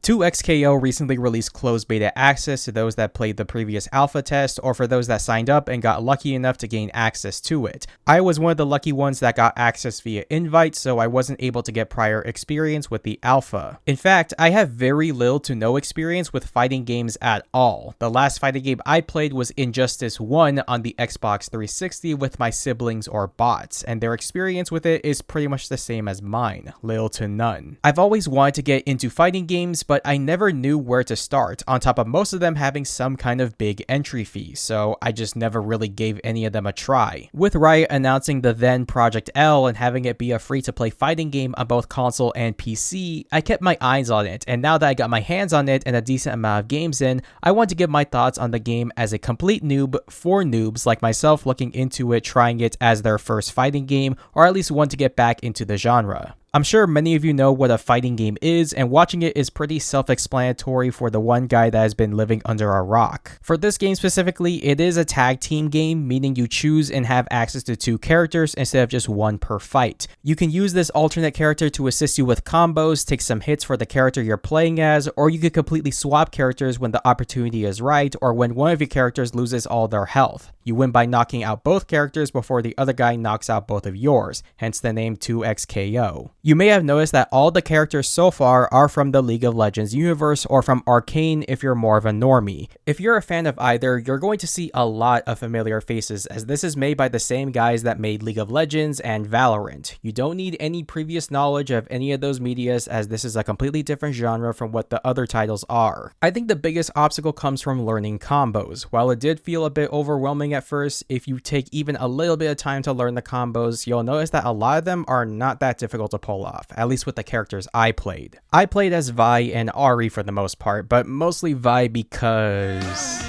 2XKO recently released closed beta access to those that played the previous alpha test or for those that signed up and got lucky enough to gain access to it. I was one of the lucky ones that got access via invite, so I wasn't able to get prior experience with the alpha. In fact, I have very little to no experience with fighting games at all. The last fighting game I played was Injustice 1 on the Xbox 360 with my siblings or bots, and their experience with it is pretty much the same as mine, little to none. I've always wanted to get into fighting games, but I never knew where to start, on top of most of them having some kind of big entry fee, so I just never really gave any of them a try. With Riot announcing the then Project L and having it be a free-to-play fighting game on both console and PC, I kept my eyes on it, and now that I got my hands on it and a decent amount of games in, I want to give my thoughts on the game as a complete noob for noobs like myself looking into it, trying it as their first fighting game, or at least want to get back into the genre. I'm sure many of you know what a fighting game is, and watching it is pretty self-explanatory for the one guy that has been living under a rock. For this game specifically, it is a tag team game, meaning you choose and have access to 2 characters instead of just 1 per fight. You can use this alternate character to assist you with combos, take some hits for the character you're playing as, or you could completely swap characters when the opportunity is right, or when one of your characters loses all their health. You win by knocking out both characters before the other guy knocks out both of yours, hence the name 2XKO. You may have noticed that all the characters so far are from the League of Legends universe or from Arcane if you're more of a normie. If you're a fan of either, you're going to see a lot of familiar faces, as this is made by the same guys that made League of Legends and Valorant. You don't need any previous knowledge of any of those medias, as this is a completely different genre from what the other titles are. I think the biggest obstacle comes from learning combos. While it did feel a bit overwhelming at first, if you take even a little bit of time to learn the combos, you'll notice that a lot of them are not that difficult to pull off, at least with the characters I played. I played as Vi and Ahri for the most part, but mostly Vi because...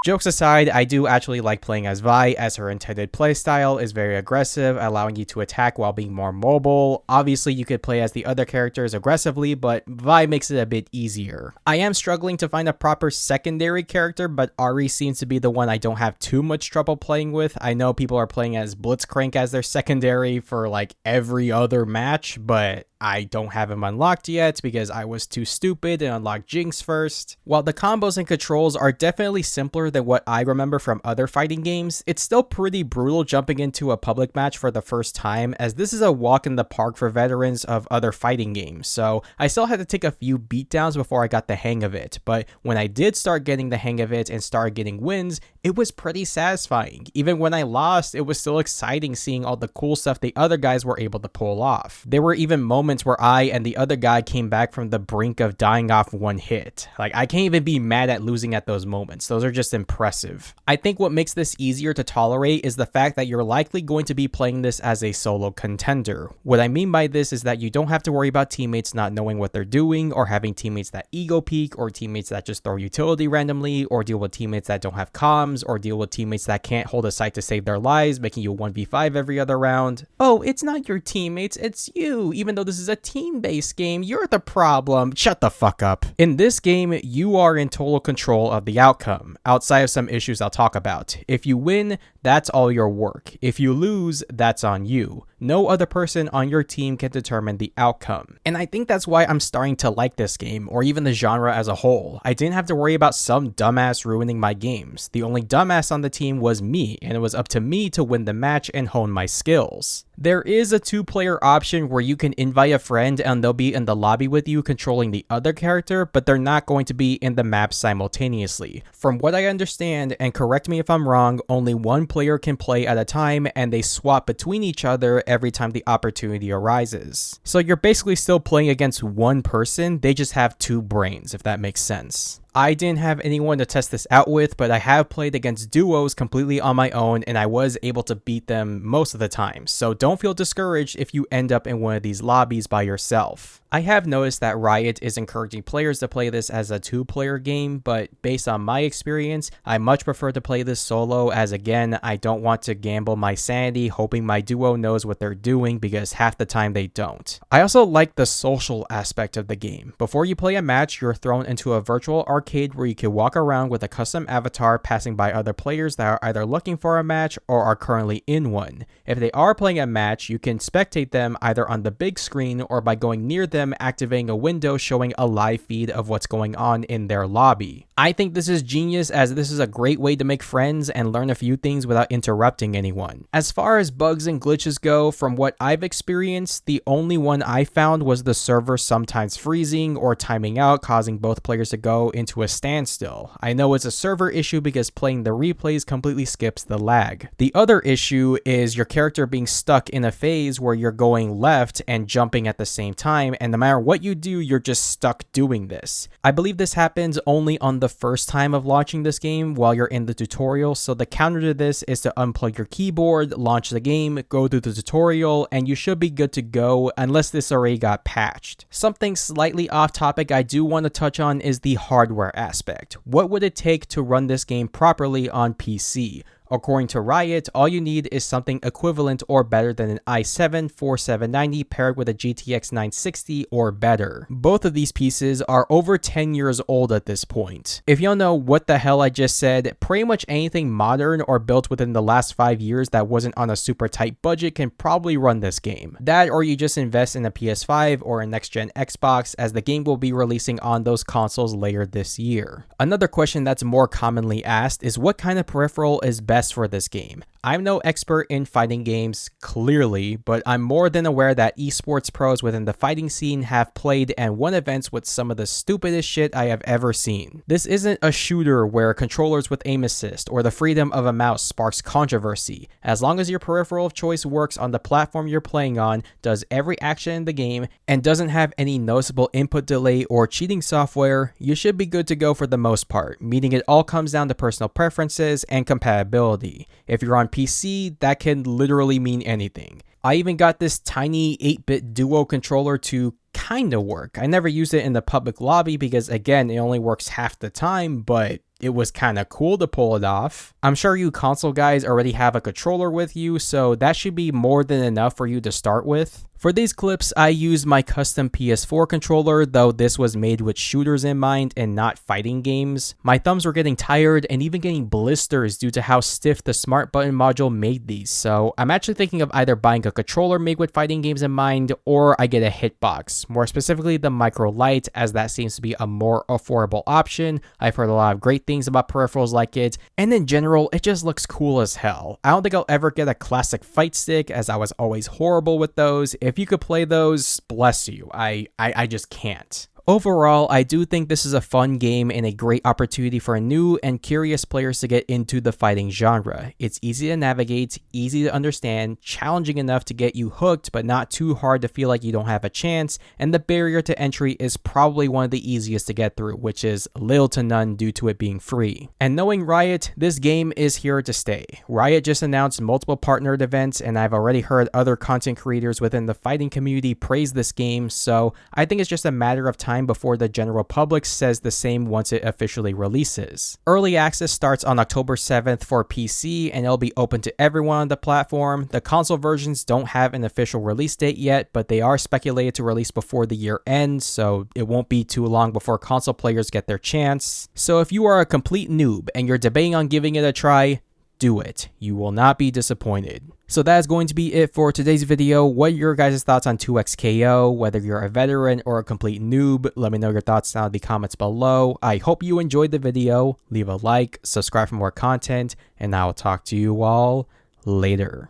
Jokes aside, I do actually like playing as Vi, as her intended playstyle is very aggressive, allowing you to attack while being more mobile. Obviously, you could play as the other characters aggressively, but Vi makes it a bit easier. I am struggling to find a proper secondary character, but Ahri seems to be the one I don't have too much trouble playing with. I know people are playing as Blitzcrank as their secondary for like every other match, but I don't have him unlocked yet because I was too stupid and unlocked Jinx first. While the combos and controls are definitely simpler than what I remember from other fighting games, it's still pretty brutal jumping into a public match for the first time, as this is a walk in the park for veterans of other fighting games, so I still had to take a few beatdowns before I got the hang of it, but when I did start getting the hang of it and started getting wins, it was pretty satisfying. Even when I lost, it was still exciting seeing all the cool stuff the other guys were able to pull off. There were even moments where I and the other guy came back from the brink of dying off one hit. Like, I can't even be mad at losing at those moments. Those are just impressive. I think what makes this easier to tolerate is the fact that you're likely going to be playing this as a solo contender. What I mean by this is that you don't have to worry about teammates not knowing what they're doing, or having teammates that ego peek, or teammates that just throw utility randomly, or deal with teammates that don't have comms, or deal with teammates that can't hold a site to save their lives, making you 1v5 every other round. Oh, it's not your teammates, it's you. Even though this is a team-based game, you're the problem. Shut the fuck up. In this game, you are in total control of the outcome, outside of some issues I'll talk about. If you win, that's all your work. If you lose, that's on you. No other person on your team can determine the outcome. And I think that's why I'm starting to like this game, or even the genre as a whole. I didn't have to worry about some dumbass ruining my games. The only dumbass on the team was me, and it was up to me to win the match and hone my skills. There is a 2-player option where you can invite a friend and they'll be in the lobby with you controlling the other character, but they're not going to be in the map simultaneously. From what I understand, and correct me if I'm wrong, only 1 player can play at a time, and they swap between each other every time the opportunity arises. So you're basically still playing against 1 person, they just have 2 brains, if that makes sense. I didn't have anyone to test this out with, but I have played against duos completely on my own, and I was able to beat them most of the time, so don't feel discouraged if you end up in one of these lobbies by yourself. I have noticed that Riot is encouraging players to play this as a 2-player game, but based on my experience, I much prefer to play this solo, as again, I don't want to gamble my sanity hoping my duo knows what they're doing, because half the time they don't. I also like the social aspect of the game. Before you play a match, you're thrown into a virtual arcade arcade where you can walk around with a custom avatar passing by other players that are either looking for a match or are currently in one. If they are playing a match, you can spectate them either on the big screen or by going near them, activating a window showing a live feed of what's going on in their lobby. I think this is genius, as this is a great way to make friends and learn a few things without interrupting anyone. As far as bugs and glitches go, from what I've experienced, the only one I found was the server sometimes freezing or timing out, causing both players to go into a standstill. I know it's a server issue because playing the replays completely skips the lag. The other issue is your character being stuck in a phase where you're going left and jumping at the same time, and no matter what you do, you're just stuck doing this. I believe this happens only on the first time of launching this game while you're in the tutorial, so the counter to this is to unplug your keyboard, launch the game, go through the tutorial, and you should be good to go unless this already got patched. Something slightly off topic I do want to touch on is the hardware aspect. What would it take to run this game properly on PC? According to Riot, all you need is something equivalent or better than an i7-4790 paired with a GTX 960 or better. Both of these pieces are over 10 years old at this point. If you don't know what the hell I just said, pretty much anything modern or built within the last 5 years that wasn't on a super tight budget can probably run this game. That, or you just invest in a PS5 or a next-gen Xbox, as the game will be releasing on those consoles later this year. Another question that's more commonly asked is what kind of peripheral is best for this game. I'm no expert in fighting games, clearly, but I'm more than aware that esports pros within the fighting scene have played and won events with some of the stupidest shit I have ever seen. This isn't a shooter where controllers with aim assist or the freedom of a mouse sparks controversy. As long as your peripheral of choice works on the platform you're playing on, does every action in the game, and doesn't have any noticeable input delay or cheating software, you should be good to go for the most part, meaning it all comes down to personal preferences and compatibility. If you're on PC, that can literally mean anything. I even got this tiny 8-bit Duo controller to kind of work. I never used it in the public lobby because, again, it only works half the time, but it was kind of cool to pull it off. I'm sure you console guys already have a controller with you, so that should be more than enough for you to start with. For these clips, I used my custom PS4 controller, though this was made with shooters in mind and not fighting games. My thumbs were getting tired and even getting blisters due to how stiff the smart button module made these, so I'm actually thinking of either buying a controller made with fighting games in mind, or I get a hitbox, more specifically the Micro Lite, as that seems to be a more affordable option. I've heard a lot of great things about peripherals like it, and in general, it just looks cool as hell. I don't think I'll ever get a classic fight stick, as I was always horrible with those. If you could play those, bless you. I just can't. Overall, I do think this is a fun game and a great opportunity for new and curious players to get into the fighting genre. It's easy to navigate, easy to understand, challenging enough to get you hooked, but not too hard to feel like you don't have a chance, and the barrier to entry is probably one of the easiest to get through, which is little to none due to it being free. And knowing Riot, this game is here to stay. Riot just announced multiple partnered events, and I've already heard other content creators within the fighting community praise this game, so I think it's just a matter of time before the general public says the same once it officially releases. Early access starts on October 7th for PC, and it'll be open to everyone on the platform. The console versions don't have an official release date yet, but they are speculated to release before the year ends, so it won't be too long before console players get their chance. So if you are a complete noob and you're debating on giving it a try, do it. You will not be disappointed. So that is going to be it for today's video. What are your guys' thoughts on 2xKO? Whether you're a veteran or a complete noob, let me know your thoughts down in the comments below. I hope you enjoyed the video. Leave a like, subscribe for more content, and I will talk to you all later.